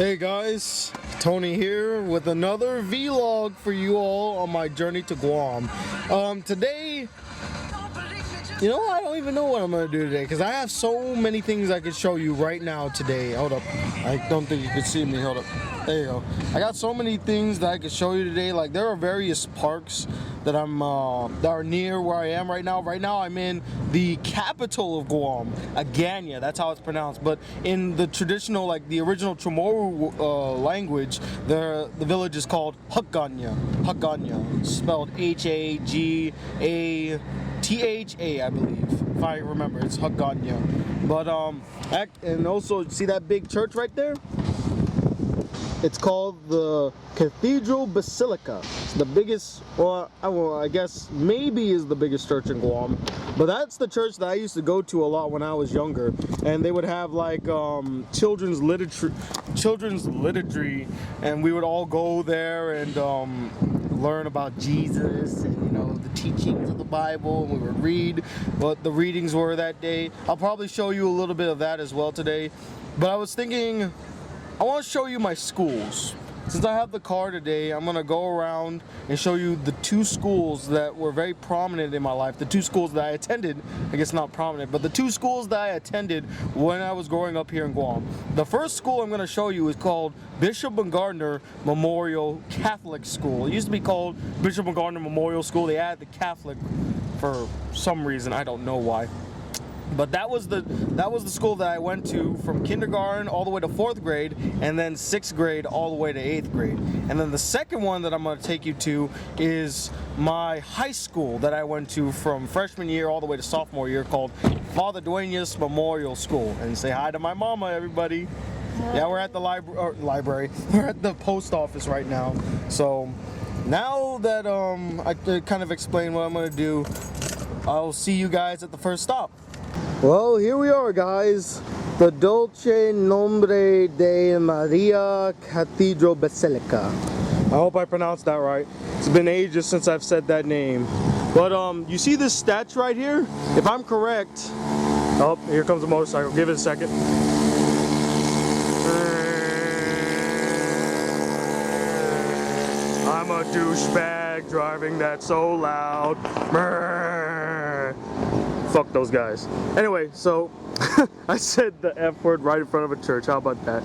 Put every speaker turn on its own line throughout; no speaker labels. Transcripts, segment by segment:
Hey guys, Tony here with another vlog for you all on my journey to Guam. Today, I don't even know what I'm gonna do today because I have so many things I could show you right now today. Hold up, I don't think you can see me. Hold up, there you go. I got so many things that I could show you today. Like there are various parks that that are near where I am right now. Right now I'm in the capital of Guam, Agana, that's how it's pronounced. But in the traditional, like the original Chamorro language, the village is called Hagana. Hagana, spelled H-A-G-A-T-H-A, I believe, if I remember. It's Hagana. But and also see that big church right there? It's called the Cathedral Basilica. It's the biggest, I guess maybe is the biggest church in Guam. But that's the church that I used to go to a lot when I was younger. And they would have like children's liturgy, and we would all go there and learn about Jesus and the teachings of the Bible, and we would read what the readings were that day. I'll probably show you a little bit of that as well today. But I was thinking, I want to show you my schools. Since I have the car today, I'm going to go around and show you the two schools that were very prominent in my life. The two schools that I attended, I guess not prominent, but the two schools that I attended when I was growing up here in Guam. The first school I'm going to show you is called Bishop and Gardner Memorial Catholic School. It used to be called Bishop and Gardner Memorial School. They added the Catholic for some reason, I don't know why. But that was the school that I went to from kindergarten all the way to 4th grade, and then 6th grade all the way to 8th grade. And then the second one that I'm going to take you to is my high school that I went to from freshman year all the way to sophomore year, called Father Duenas Memorial School. And say hi to my mama, everybody. Yeah, we're at the library. We're at the post office right now. So now that I kind of explained what I'm going to do, I'll see you guys at the first stop. Well, here we are, guys. The Dolce Nombre de Maria Cathedral Basilica. I hope I pronounced that right. It's been ages since I've said that name. But you see this statue right here? If I'm correct, oh, here comes a motorcycle. Give it a second. I'm a douchebag driving that so loud. Fuck those guys. Anyway, so I said the F word right in front of a church. How about that?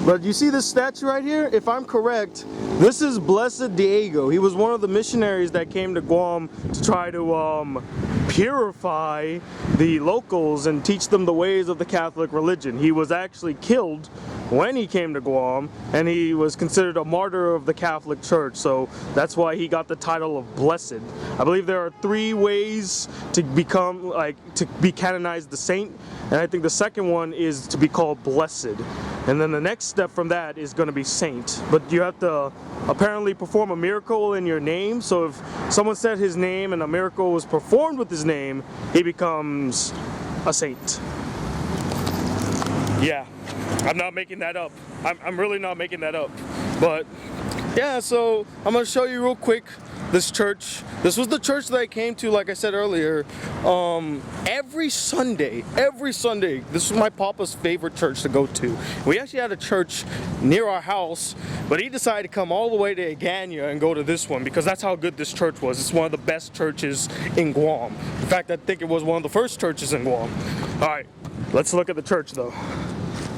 But you see this statue right here? If I'm correct, this is Blessed Diego. He was one of the missionaries that came to Guam to try to purify the locals and teach them the ways of the Catholic religion. He was actually killed when he came to Guam, and he was considered a martyr of the Catholic Church, so that's why he got the title of Blessed. I believe there are 3 ways to become, to be canonized the saint, and I think the second one is to be called Blessed. And then the next step from that is going to be saint. But you have to apparently perform a miracle in your name, so if someone said his name and a miracle was performed with his name, he becomes a saint. Yeah, I'm not making that up. I'm really not making that up. But yeah, so I'm going to show you real quick this church. This was the church that I came to, like I said earlier, every Sunday. This was my papa's favorite church to go to. We actually had a church near our house, but he decided to come all the way to Agana and go to this one because that's how good this church was. It's one of the best churches in Guam. In fact, I think it was one of the first churches in Guam. Alright, let's look at the church though.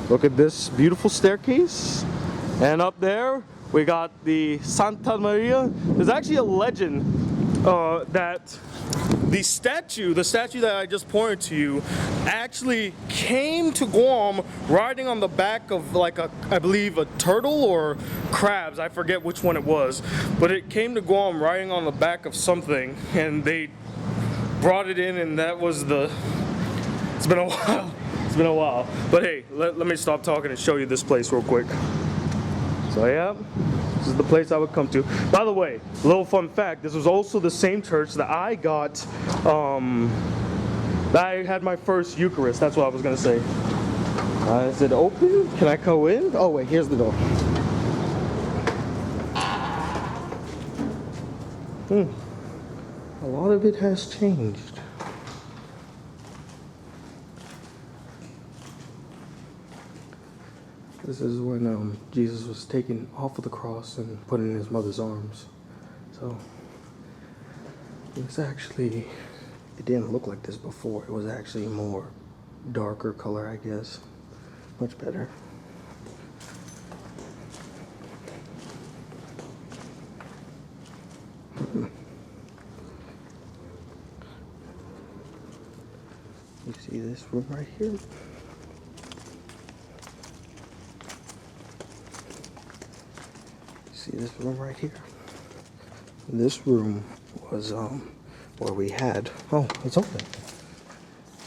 Look at this beautiful staircase, and up there we got the Santa Maria. There's actually a legend that the statue that I just pointed to you actually came to Guam riding on the back of like I believe a turtle or crabs. I forget which one it was, but it came to Guam riding on the back of something, and they brought it in, and that was the. It's been a while. It's been a while. But hey, let me stop talking and show you this place real quick. So yeah, this is the place I would come to. By the way, little fun fact, this was also the same church that I got, that I had my first Eucharist. That's what I was going to say. Is it open? Can I go in? Oh wait, here's the door. A lot of it has changed. This is when Jesus was taken off of the cross and put in his mother's arms. So it's actually, it didn't look like this before. It was actually more darker color, I guess. Much better. You see this room right here? See this room right here? This room was where we had, oh, it's open.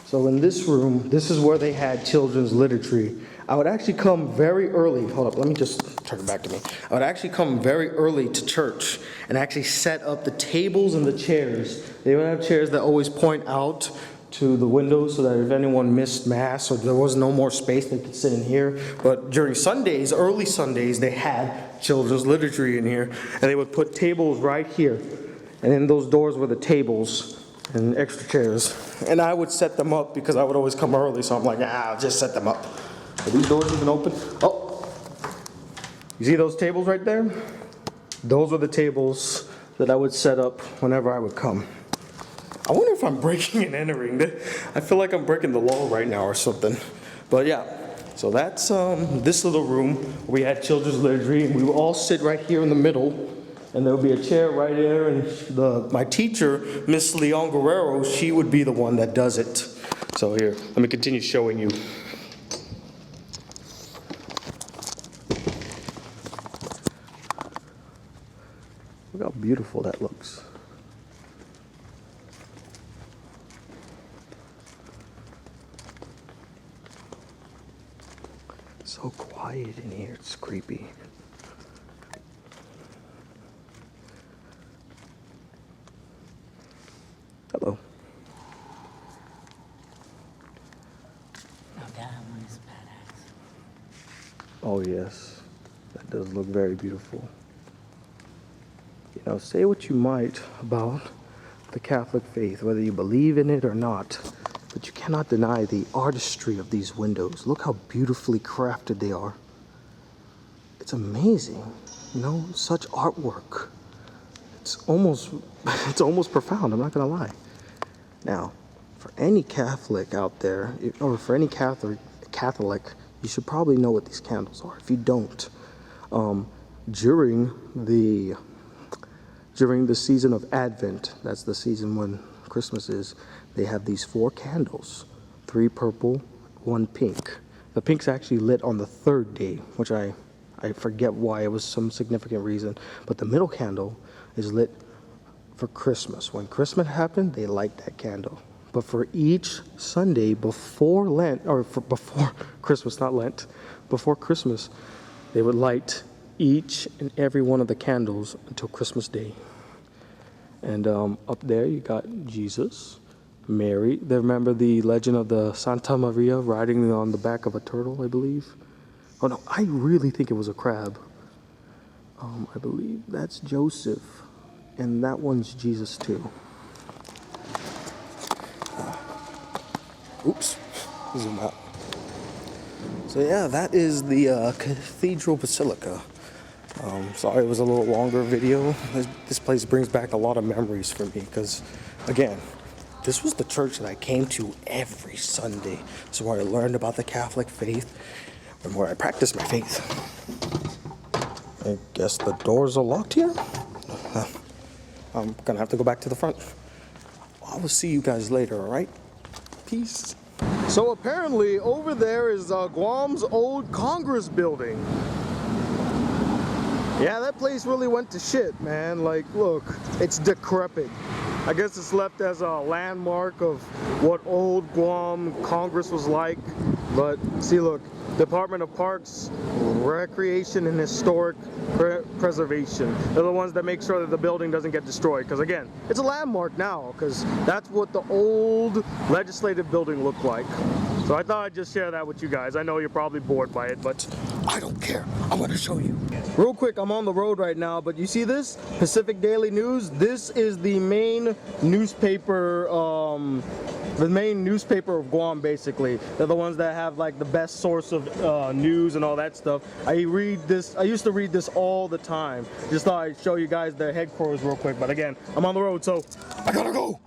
So in this room, this is where they had children's literature. I would actually come very early. Hold up, let me just turn it back to me. I would actually come very early to church and actually set up the tables and the chairs. They would have chairs that always point out to the windows so that if anyone missed mass or there was no more space, they could sit in here. But during Sundays, early Sundays, they had children's literature in here, and they would put tables right here. And in those doors were the tables and extra chairs. And I would set them up because I would always come early, so I'm like, I'll just set them up. Are these doors even open? Oh, you see those tables right there? Those are the tables that I would set up whenever I would come. I wonder if I'm breaking and entering. I feel like I'm breaking the law right now or something. But yeah, so that's this little room where we had children's literature, and we would all sit right here in the middle, and there would be a chair right there, and my teacher, Miss Leon Guerrero, she would be the one that does it. So here, let me continue showing you. Look how beautiful that looks. So quiet in here, it's creepy. Hello.
Oh, that one is badass.
Oh yes, that does look very beautiful. You know, say what you might about the Catholic faith, whether you believe in it or not, but you cannot deny the artistry of these windows. Look how beautifully crafted they are. It's amazing, you know, such artwork. It's almost profound, I'm not gonna lie. Now, for any Catholic out there, or for any Catholic, you should probably know what these candles are. If you don't, during the season of Advent, that's the season when Christmas is, they have these 4 candles, 3 purple, 1 pink. The pink's actually lit on the 3rd day, which I forget why, it was some significant reason, but the middle candle is lit for Christmas. When Christmas happened, they light that candle. But for each Sunday before Lent, or before Christmas, not Lent, before Christmas, they would light each and every one of the candles until Christmas Day. And up there you got Jesus, Mary. They remember the legend of the Santa Maria riding on the back of a turtle, I believe. Oh no, I really think it was a crab. I believe that's Joseph, and that one's Jesus too. Oops, zoom out. So yeah, that is the Cathedral Basilica. Sorry it was a little longer video. This place brings back a lot of memories for me because, again, this was the church that I came to every Sunday. This is where I learned about the Catholic faith and where I practiced my faith. I guess the doors are locked here? I'm gonna have to go back to the front. I will see you guys later, alright? Peace. So apparently over there is Guam's old Congress building. Yeah, that place really went to shit, man. Like, look, it's decrepit. I guess it's left as a landmark of what old Guam Congress was like. But see, look, Department of Parks, Recreation and Historic Preservation. They're the ones that make sure that the building doesn't get destroyed. Because again, it's a landmark now, because that's what the old legislative building looked like. So I thought I'd just share that with you guys. I know you're probably bored by it, but I don't care. I'm gonna show you. Real quick, I'm on the road right now, but you see this? Pacific Daily News? This is the main newspaper, of Guam, basically. They're the ones that have like the best source of news and all that stuff. I used to read this all the time. Just thought I'd show you guys their headquarters real quick, but again, I'm on the road, so I gotta go.